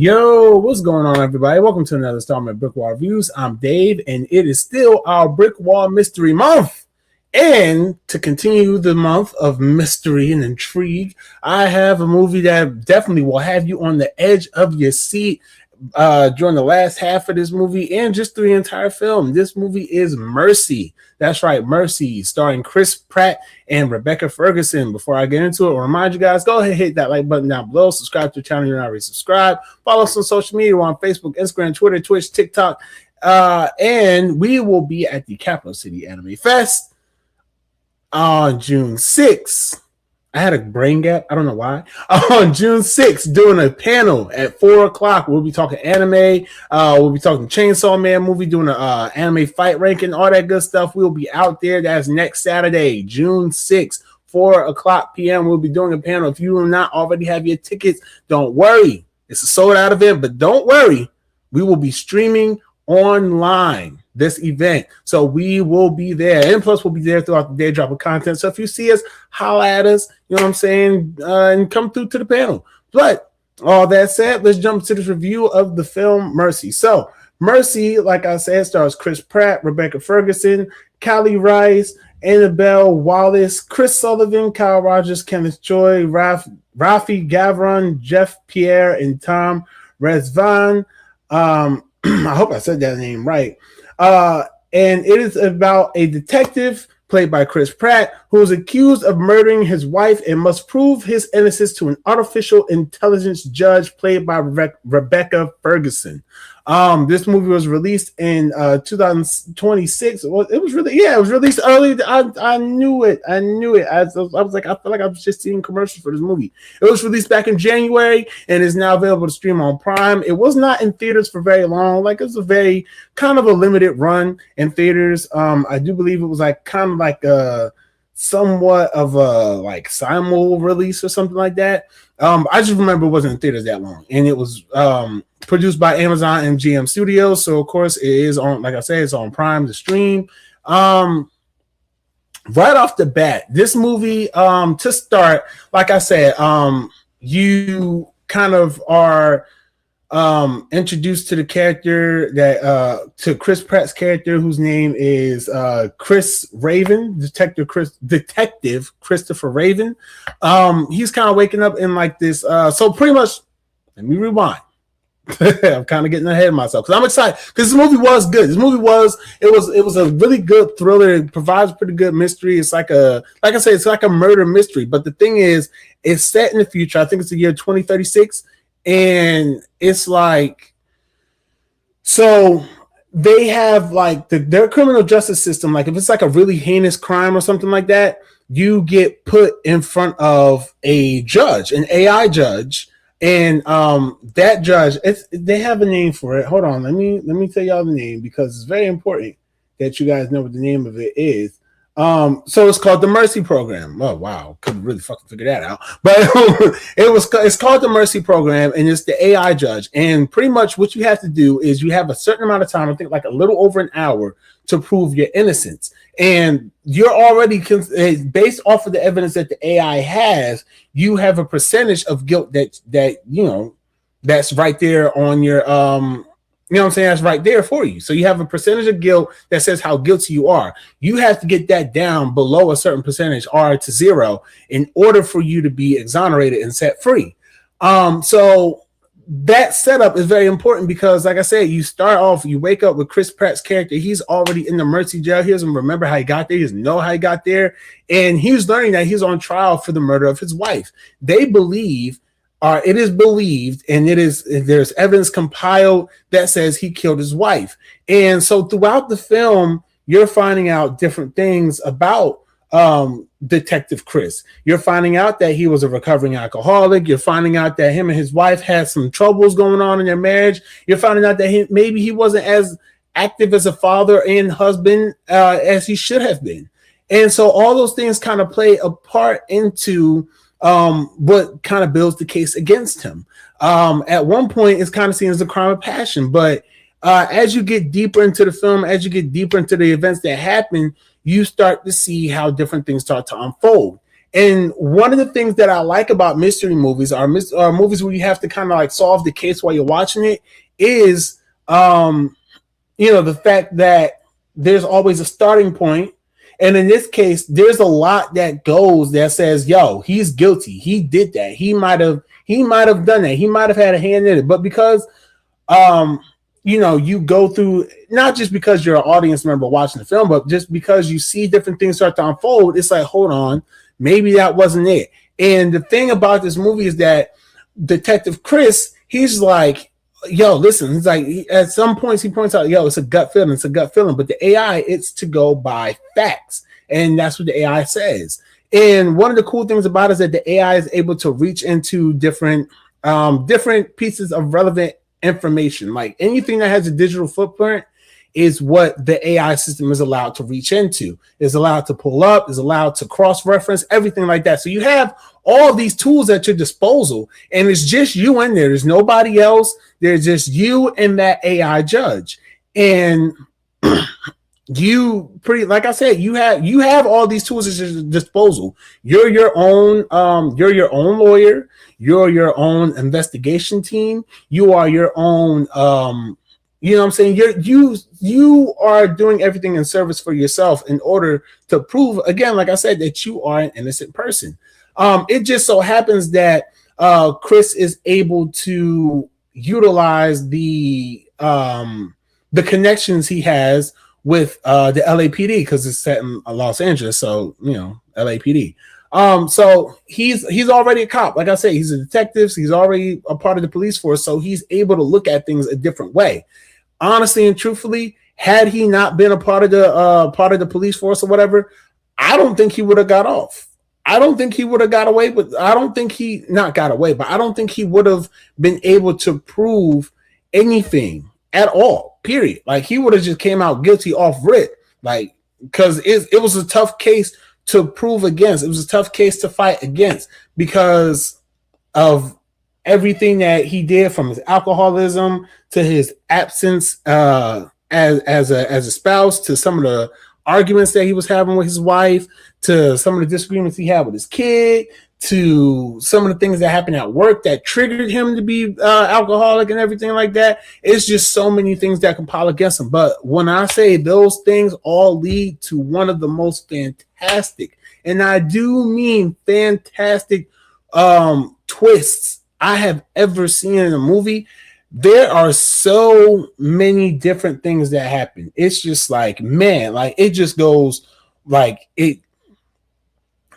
Yo, what's going on, everybody? Welcome to another installment of BrickWall Reviews. I'm Dave, and it is still our BrickWall Mystery Month. And to continue the month of mystery and intrigue, I have a movie that definitely will have you on the edge of your seat during the last half of this movie and just through the entire film. This movie is Mercy. That's right, Mercy, starring Chris Pratt and Rebecca Ferguson. Before I get into it, I'll remind you guys, go ahead and hit that like button down below. Subscribe to the channel if you're not already subscribed. Follow us on social media. We're on Facebook, Instagram, Twitter, Twitch, TikTok. And we will be at the Capital City Anime Fest on June 6th. I had a brain gap. I don't know why. On June 6th, doing a panel at 4 o'clock. We'll be talking anime. We'll be talking Chainsaw Man movie, doing an anime fight ranking, all that good stuff. We'll be out there. That's next Saturday, June 6th, 4 o'clock p.m. We'll be doing a panel. If you do not already have your tickets, don't worry. It's a sold out event, but don't worry. We will be streaming online this event, so we will be there, and plus we'll be there throughout the day dropping content. So if you see us, holla at us, you know what I'm saying, and come through to the panel. But all that said, let's jump to this review of the film Mercy. So Mercy, like I said, stars Chris Pratt, Rebecca Ferguson, Callie Rice, Annabelle Wallace, Chris Sullivan, Kyle Rogers, Kenneth Choi, Rafi Gavron, Jeff Pierre, and Tom Rezvan. I hope I said that name right. And it is about a detective played by Chris Pratt who is accused of murdering his wife and must prove his innocence to an artificial intelligence judge played by Rebecca Ferguson. This movie was released in 2026. It was released early. I knew it. I was like, I feel like I was just seeing commercials for this movie. It was released back in January and is now available to stream on Prime. It was not in theaters for very long. Like, it was a very kind of a limited run in theaters. I do believe it was like kind of like a somewhat of a like simul release or something like that. I just remember it wasn't in theaters that long, and it was produced by Amazon and GM Studios. So of course it is on, like I said, it's on Prime to stream. Right off the bat, this movie, to start, like I said, you kind of are introduced to the character that to Chris Pratt's character, whose name is Chris Raven, Detective Christopher Raven. He's kind of waking up in like this. So pretty much, let me rewind. I'm kind of getting ahead of myself because I'm excited because this movie was good. This movie was a really good thriller. It provides pretty good mystery. It's like I said, it's like a murder mystery. But the thing is, it's set in the future. I think it's the year 2036. And it's like, so they have like their criminal justice system. Like if it's like a really heinous crime or something like that, you get put in front of a judge, an AI judge. And that judge, they have a name for it. Hold on, let me tell y'all the name because it's very important that you guys know what the name of it is. So it's called the Mercy Program. Oh wow, couldn't really fucking figure that out. But it's called the Mercy Program, and it's the AI judge. And pretty much what you have to do is you have a certain amount of time, I think like a little over an hour, to prove your innocence. And you're already based off of the evidence that the AI has, you have a percentage of guilt that you know that's right there on your you know what I'm saying? That's right there for you. So you have a percentage of guilt that says how guilty you are. You have to get that down below a certain percentage, R to 0, in order for you to be exonerated and set free. So that setup is very important because, like I said, you start off, you wake up with Chris Pratt's character. He's already in the Mercy jail. He doesn't remember how he got there. He doesn't know how he got there. And he's learning that he's on trial for the murder of his wife. They believe, it is believed, and there's evidence compiled that says he killed his wife. And so throughout the film, you're finding out different things about Detective Chris. You're finding out that he was a recovering alcoholic. You're finding out that him and his wife had some troubles going on in their marriage. You're finding out that maybe he wasn't as active as a father and husband as he should have been. And so all those things kind of play a part into what kind of builds the case against him. At one point, it's kind of seen as a crime of passion, but as you get deeper into the film, as you get deeper into the events that happen, you start to see how different things start to unfold. And one of the things that I like about mystery movies are movies where you have to kind of like solve the case while you're watching it is, the fact that there's always a starting point. And in this case, there's a lot that goes that says, yo, he's guilty. He did that. He might have done that. He might have had a hand in it. But because you go through, not just because you're an audience member watching the film, but just because you see different things start to unfold, it's like, hold on, maybe that wasn't it. And the thing about this movie is that Detective Chris, he's like, yo, listen, it's like at some points he points out, yo, it's a gut feeling, but the AI, it's to go by facts. And that's what the AI says. And one of the cool things about it is that the AI is able to reach into different pieces of relevant information. Like anything that has a digital footprint is what the AI system is allowed to reach into, is allowed to pull up, is allowed to cross-reference, everything like that. So you have all these tools at your disposal, and it's just you in there. There's nobody else. There's just you and that AI judge. And like I said, you have all these tools at your disposal. You're your own lawyer. You're your own investigation team. You are your own, you know what I'm saying? You are doing everything in service for yourself in order to prove, again, like I said, that you are an innocent person. It just so happens that Chris is able to utilize the connections he has with the LAPD, because it's set in Los Angeles, so LAPD. So he's already a cop. Like I say, he's a detective. He's already a part of the police force, so he's able to look at things a different way. Honestly and truthfully, had he not been a part of the police force or whatever, I don't think he would have got off. I don't think he would have got away with. I don't think he not got away, but I don't think he would have been able to prove anything at all. Period. Like he would have just came out guilty off rip, like because it was a tough case to prove against. It was a tough case to fight against because of everything that he did, from his alcoholism to his absence as a spouse, to some of the arguments that he was having with his wife, to some of the disagreements he had with his kid, to some of the things that happened at work that triggered him to be alcoholic and everything like that. It's just so many things that compile against him. But when I say those things all lead to one of the most fantastic, and I do mean fantastic, twists I have ever seen in a movie, there are so many different things that happen. It's just like, man, like it just goes like it.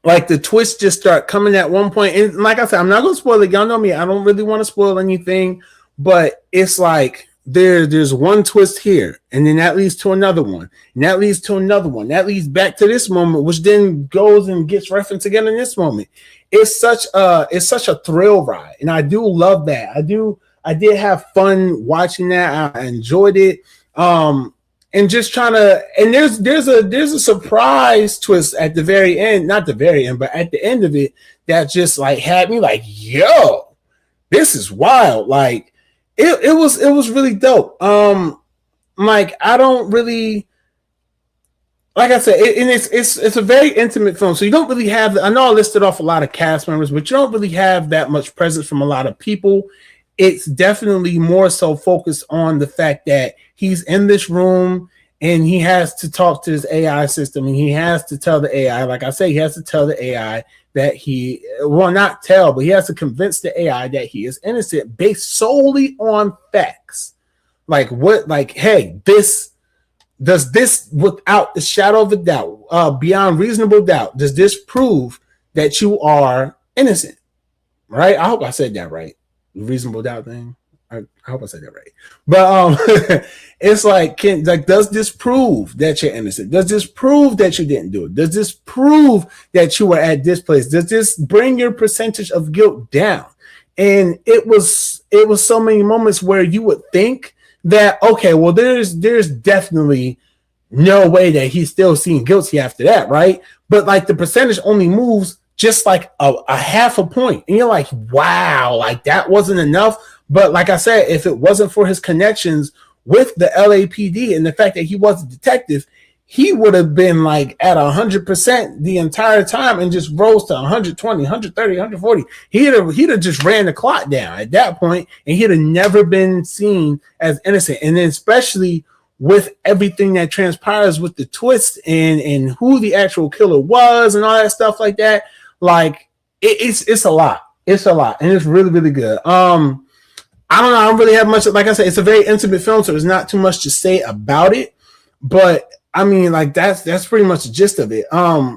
Like the twists just start coming at one point. And like I said, I'm not going to spoil it. Y'all know me. I don't really want to spoil anything, but it's like there's one twist here, and then that leads to another one, and that leads to another one. That leads back to this moment, which then goes and gets referenced again in this moment. It's such a thrill ride, and I do love that. I did have fun watching that. I enjoyed it. And just trying to, and there's a surprise twist at the very end, not the very end, but at the end of it, that just like had me like, yo, this is wild. Like it was really dope. Like I don't really, like I said, it's a very intimate film, so you don't really have. I know I listed off a lot of cast members, but you don't really have that much presence from a lot of people. It's definitely more so focused on the fact that he's in this room and he has to talk to his AI system, and he has to tell the AI, like I say, he has to tell the AI that he, well, not tell, but he has to convince the AI that he is innocent based solely on facts. Like what, like, hey, does this, without the shadow of a doubt, beyond reasonable doubt, does this prove that you are innocent? Right? I hope I said that right. Reasonable doubt thing. I hope I said that right. But it's like, does this prove that you're innocent? Does this prove that you didn't do it? Does this prove that you were at this place? Does this bring your percentage of guilt down? And it was so many moments where you would think that, okay, well, there's definitely no way that he's still seen guilty after that, right? But like the percentage only moves just like a half a point. And you're like, wow, like that wasn't enough. But like I said, if it wasn't for his connections with the LAPD and the fact that he was a detective, he would have been like at 100% the entire time and just rose to 120, 130, 140. He'd have just ran the clock down at that point, and he'd have never been seen as innocent. And then especially with everything that transpires with the twist and who the actual killer was and all that stuff like that, like it's a lot. It's a lot, and it's really, really good. I don't know. I don't really have much. Like I said, it's a very intimate film, so there's not too much to say about it. But I mean, like that's pretty much the gist of it.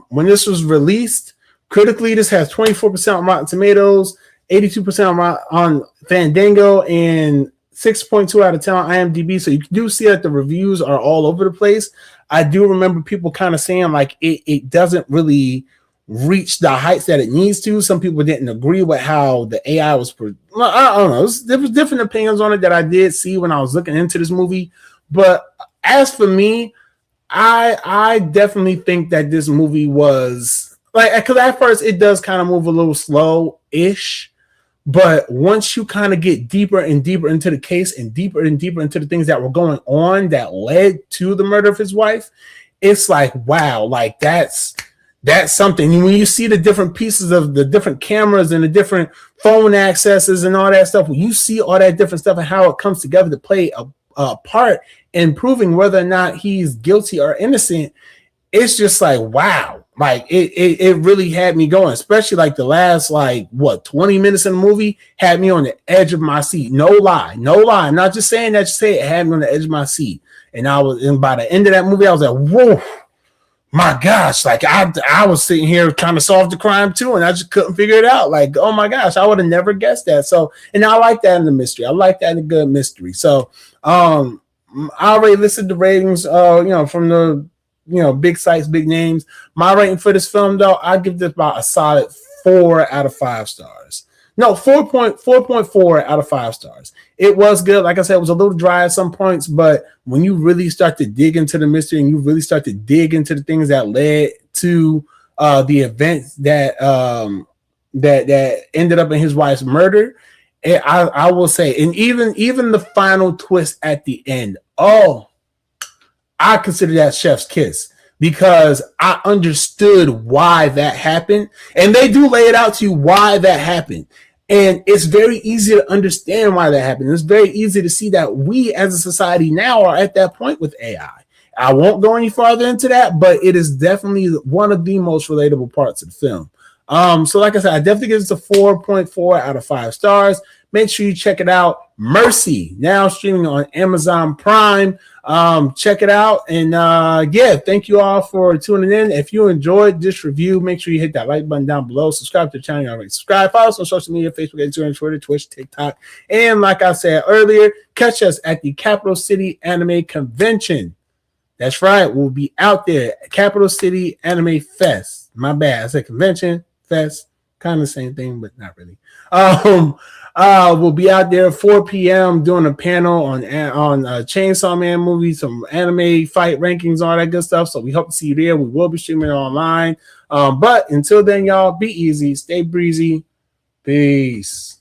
When this was released, critically, this has 24% on Rotten Tomatoes, 82% on Fandango, and 6.2 out of 10 on IMDb. So you do see that the reviews are all over the place. I do remember people kind of saying like it doesn't really reach the heights that it needs to. Some people didn't agree with how the AI was. I don't know. There was different opinions on it that I did see when I was looking into this movie. But as for me, I definitely think that this movie was like, because at first it does kind of move a little slow-ish. But once you kind of get deeper and deeper into the case and deeper into the things that were going on that led to the murder of his wife, it's like, wow, like that's something. When you see the different pieces of the different cameras and the different phone accesses and all that stuff, when you see all that different stuff and how it comes together to play a part in proving whether or not he's guilty or innocent, it's just like, wow. Like it really had me going, especially like the last 20 minutes in the movie had me on the edge of my seat. No lie. I'm not just saying that. Just say it had me on the edge of my seat. And by the end of that movie, I was like, whoa, my gosh! Like I was sitting here trying to solve the crime too, and I just couldn't figure it out. Like, oh my gosh, I would have never guessed that. So, and I like that in the mystery. I like that in a good mystery. So, I already listed the ratings. From the big sites, big names. My rating for this film, though, I give this about a solid 4 out of 5 stars. No, 4.4 out of 5 stars. It was good. Like I said, it was a little dry at some points, but when you really start to dig into the mystery and you really start to dig into the things that led to the events that that ended up in his wife's murder, I will say, and even the final twist at the end, I consider that chef's kiss, because I understood why that happened. And they do lay it out to you why that happened. And it's very easy to understand why that happened. It's very easy to see that we as a society now are at that point with AI. I won't go any farther into that, but it is definitely one of the most relatable parts of the film. So like I said, I definitely give this a 4.4 out of 5 stars. Make sure you check it out. Mercy, now streaming on Amazon Prime. Check it out. And thank you all for tuning in. If you enjoyed this review, make sure you hit that like button down below. Subscribe to the channel. You already subscribe. Follow us on social media, Facebook, Instagram, Twitter, Twitch, TikTok. And like I said earlier, catch us at the Capital City Anime Convention. That's right. We'll be out there at Capital City Anime Fest. My bad. I said convention, fest, kind of the same thing, but not really. We'll be out there at 4 p.m. doing a panel on Chainsaw Man movies, some anime fight rankings, all that good stuff. So we hope to see you there. We will be streaming it online. But until then, y'all, be easy, stay breezy. Peace.